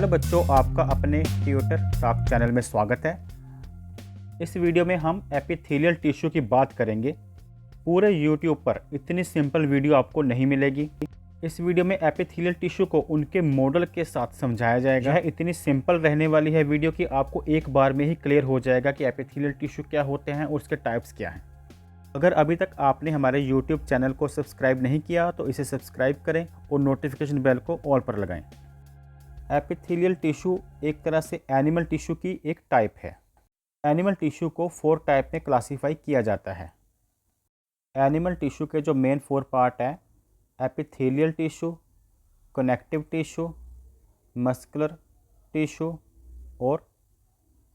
Hello बच्चों, आपका अपने ट्यूटर टॉक चैनल में स्वागत है। इस वीडियो में हम एपिथेलियल टिश्यू की बात करेंगे। पूरे यूट्यूब पर इतनी सिंपल वीडियो आपको नहीं मिलेगी। इस वीडियो में एपिथेलियल टिश्यू को उनके मॉडल के साथ समझाया जाएगा। यह इतनी सिंपल रहने वाली है वीडियो कि आपको एक बार में ही क्लियर हो जाएगा कि एपिथेलियल टिश्यू क्या होते हैं और उसके टाइप्स क्या हैं। अगर अभी तक आपने हमारे यूट्यूब चैनल को सब्सक्राइब नहीं किया तो इसे सब्सक्राइब करें और नोटिफिकेशन बेल को ऑल पर लगाएं। एपिथेलियल टिश्यू एक तरह से एनिमल टिश्यू की एक टाइप है। एनिमल टिश्यू को 4 टाइप में क्लासीफाई किया जाता है। एनिमल टिश्यू के जो मेन 4 पार्ट हैं, epithelial tissue, connective tissue, muscular tissue और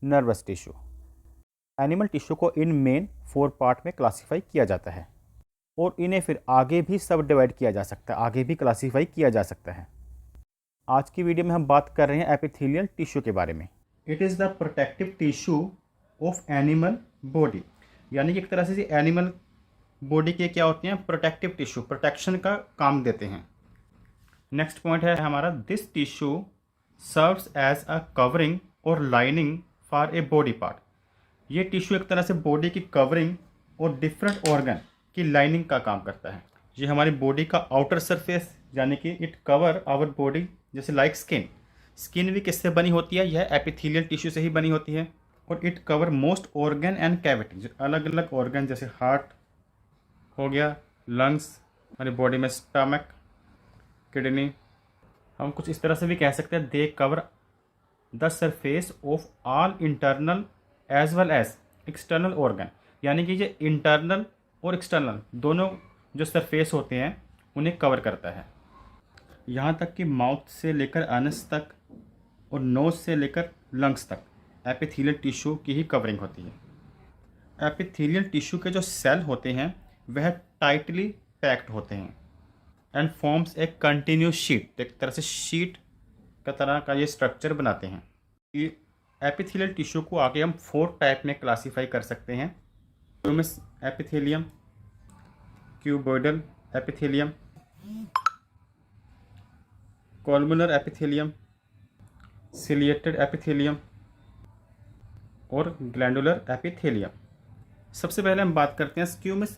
नर्वस टिश्यू। एनिमल टिश्यू को इन मेन 4 पार्ट में क्लासीफाई किया जाता है और इन्हें फिर आगे भी सब डिवाइड किया जा सकता है, आगे भी क्लासीफाई किया जा सकता है। आज की वीडियो में हम बात कर रहे हैं एपिथेलियल टिश्यू के बारे में। It is the protective tissue of animal body, यानी कि एक तरह से एनिमल बॉडी के क्या होते हैं, प्रोटेक्टिव टिश्यू, प्रोटेक्शन का काम देते हैं। नेक्स्ट पॉइंट है हमारा, this tissue serves as a covering और lining for a body part. ये टिश्यू एक तरह से बॉडी की कवरिंग और डिफरेंट ऑर्गन की लाइनिंग का काम करता है। ये हमारी बॉडी का आउटर सरफेस, यानी कि इट कवर आवर बॉडी, जैसे लाइक स्किन। स्किन भी किससे बनी होती है, यह एपिथेलियल टिश्यू से ही बनी होती है। और it cover most organ and cavity, अलग अलग ऑर्गन जैसे हार्ट हो गया, लंग्स, हमारी बॉडी में स्टमक, किडनी। हम कुछ इस तरह से भी कह सकते हैं, they cover the surface of all internal as well as external organ, यानी कि ये इंटरनल और एक्सटर्नल दोनों जो सरफेस होते हैं उन्हें कवर करता है। यहाँ तक कि माउथ से लेकर अनस तक और नोज से लेकर लंग्स तक एपिथेलियल टिश्यू की ही कवरिंग होती है। एपिथेलियल टिश्यू के जो सेल होते हैं वह टाइटली पैक्ड होते हैं and forms a continuous sheet, एक तरह से शीट का तरह का ये स्ट्रक्चर बनाते हैं। ये एपिथेलियल टिश्यू को आगे हम 4 टाइप में क्लासीफाई कर सकते हैं। Squamous epithelium, cuboidal epithelium, columnar epithelium, ciliated epithelium और ग्लैंडुलर एपिथेलियम। सबसे पहले हम बात करते हैं स्क्वैमस।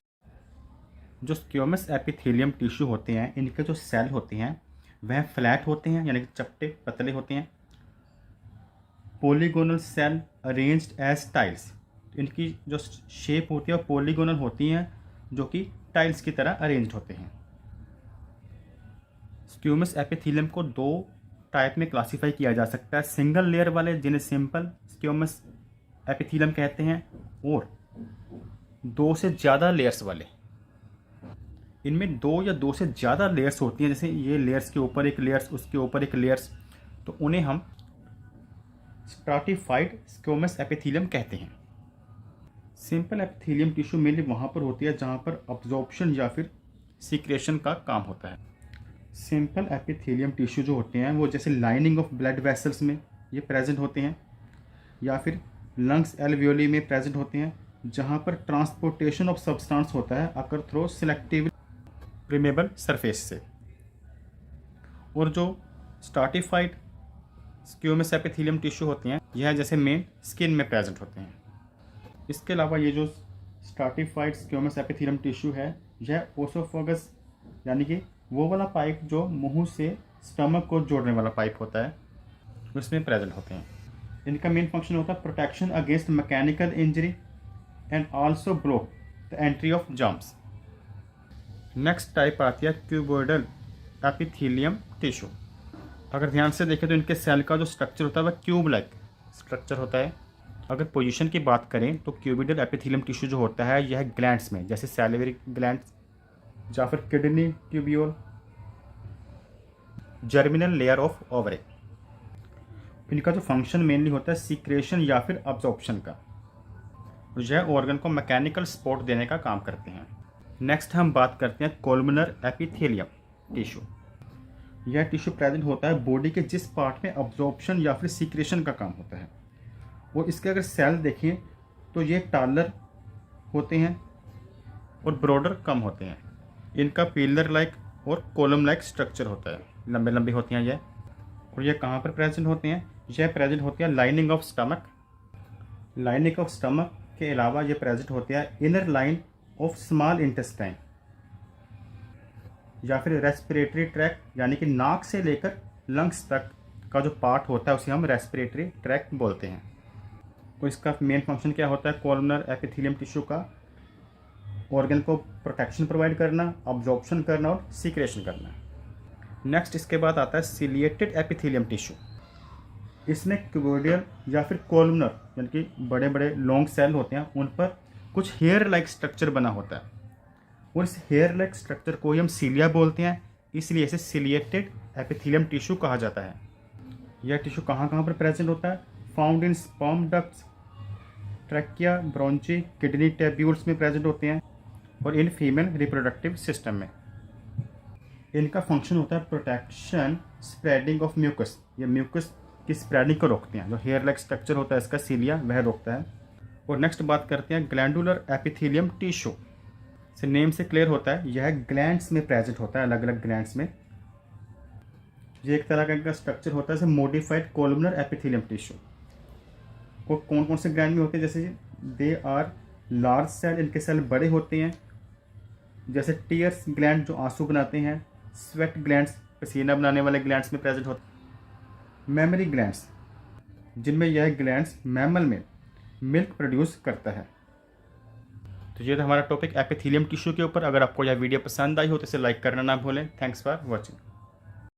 जो स्क्वैमस एपिथेलियम टिश्यू होते हैं, इनके जो सेल होते हैं वह फ्लैट होते हैं, यानी कि चपटे पतले होते हैं। Polygonal cell arranged as tiles, इनकी जो शेप होती है वो पॉलीगोनल होती हैं, जो कि टाइल्स की तरह अरेंज्ड होते हैं। स्क्वैमस एपिथेलियम को 2 टाइप में क्लासीफाई किया जा सकता है, सिंगल लेयर वाले जिन्हें सिंपल स्क्वैमस एपिथेलियम कहते हैं, और 2 से ज़्यादा लेयर्स वाले। इनमें 2 या 2 से ज़्यादा लेयर्स होती हैं, जैसे ये लेयर्स के ऊपर एक लेयर्स, उसके ऊपर एक लेयर्स, तो उन्हें हम स्ट्राटिफाइड स्क्वैमस एपिथेलियम कहते हैं। सिंपल एपिथेलियम टिश्यू मेनली वहाँ पर होती है जहाँ पर अब्जॉर्प्शन या फिर सीक्रेशन का काम होता है। सिंपल एपिथेलियम टिश्यू जो होते हैं वो जैसे लाइनिंग ऑफ ब्लड वेसल्स में ये प्रेजेंट होते हैं, या फिर लंग्स एल्वियोली में प्रेजेंट होते हैं, जहाँ पर ट्रांसपोर्टेशन ऑफ सब्सटेंस होता है अकर थ्रू सिलेक्टिव परमेबल सरफेस से। और जो स्ट्राटिफाइड स्क्वैमस एपिथेलियम टिश्यू होते हैं यह जैसे मेन स्किन में प्रेजेंट होते हैं। इसके अलावा ये जो स्ट्राटिफाइड स्क्वैमस एपिथेलियम टिश्यू है यह ओसोफेगस, यानी कि वो वाला पाइप जो मुंह से स्टमक को जोड़ने वाला पाइप होता है, उसमें प्रेजेंट होते हैं। इनका मेन फंक्शन होता है protection against mechanical injury and also block the entry of germs. Next type आती है क्यूबॉइडल एपिथेलियम टिश्यू। अगर ध्यान से देखें तो इनके सेल का जो स्ट्रक्चर होता है वह क्यूब लाइक स्ट्रक्चर होता है। अगर पोजीशन की बात करें तो क्यूबॉइडल एपिथेलियम टिश्यू जो होता है यह ग्लैंड्स में, जैसे सैलिवरी ग्लैंड्स या फिर kidney tubule, germinal layer of ovary. इनका जो फंक्शन मेनली होता है सीक्रेशन या फिर अब्जॉर्प्शन का, यह ऑर्गन को मैकेनिकल सपोर्ट देने का काम करते हैं। नेक्स्ट हम बात करते हैं कोलमुलर एपिथेलियम टिश्यू। यह टिश्यू प्रेजेंट होता है बॉडी के जिस पार्ट में अब्जॉर्प्शन या फिर सीक्रेशन का काम होता है। और इसके अगर सेल देखें तो ये टालर होते हैं और ब्रॉडर कम होते हैं। इनका पिलर लाइक और कॉलम लाइक स्ट्रक्चर होता है, लंबे लंबे होती हैं ये। और ये कहाँ पर प्रेजेंट होते हैं? यह प्रेजेंट होते हैं lining of stomach. Lining of stomach के अलावा ये प्रेजेंट होते हैं inner line of small intestine, या फिर रेस्पिरेटरी ट्रैक्ट, यानी कि नाक से लेकर लंग्स तक का जो पार्ट होता है उसे हम रेस्पिरेटरी ट्रैक्ट बोलते हैं। तो इसका मेन फंक्शन क्या होता है? कोलमनर एपिथेलियम टिश्यू का ऑर्गन को प्रोटेक्शन प्रोवाइड करना, अब्जॉर्प्शन करना और सीक्रेशन करना। नेक्स्ट इसके बाद आता है सिलिएटेड एपिथेलियम टिश्यू। इसमें क्यूबोइडल या फिर कोलमनर यानी कि बड़े बड़े लॉन्ग सेल होते हैं, उन पर कुछ हेयर लाइक स्ट्रक्चर बना होता है और इस हेयर लाइक स्ट्रक्चर को ही हम सीलिया बोलते हैं, इसलिए इसे सिलिएटेड एपिथेलियम टिश्यू कहा जाता है। यह टिश्यू कहाँ कहाँ पर प्रेजेंट होता है? Found in sperm ducts, trachea, bronchi, kidney tubules में प्रेजेंट होते हैं और इन फीमेल रिप्रोडक्टिव सिस्टम में। इनका फंक्शन होता है प्रोटेक्शन, स्प्रेडिंग ऑफ म्यूकस। ये म्यूकस की स्प्रेडिंग को रोकते हैं। जो हेयर लाइक स्ट्रक्चर होता है इसका सीलिया, वह रोकता है। और नेक्स्ट बात करते हैं ग्लैंडुलर एपिथेलियम टिश्यू। से नेम से क्लियर होता है यह ग्लैंड्स में प्रेजेंट होता है, अलग अलग ग्लैंड्स में। ये एक तरह का इनका स्ट्रक्चर होता है मोडिफाइड कोलमनर एपिथेलियम टिश्यू। और कौन कौन से ग्लैंड में होते हैं? जैसे दे आर लार्ज सेल, इनके सेल बड़े होते हैं। जैसे टीयर्स ग्लैंड जो आंसू बनाते हैं, स्वेट ग्लैंड्स पसीना बनाने वाले ग्लैंड्स में प्रेजेंट होते हैं। मेमरी ग्लैंड्स, जिनमें यह ग्लैंड्स मैमल में मिल्क प्रोड्यूस करता है। तो ये था हमारा टॉपिक एपिथेलियम टिश्यू के ऊपर। अगर आपको यह वीडियो पसंद आई हो तो इसे लाइक करना ना भूलें। Thanks for watching.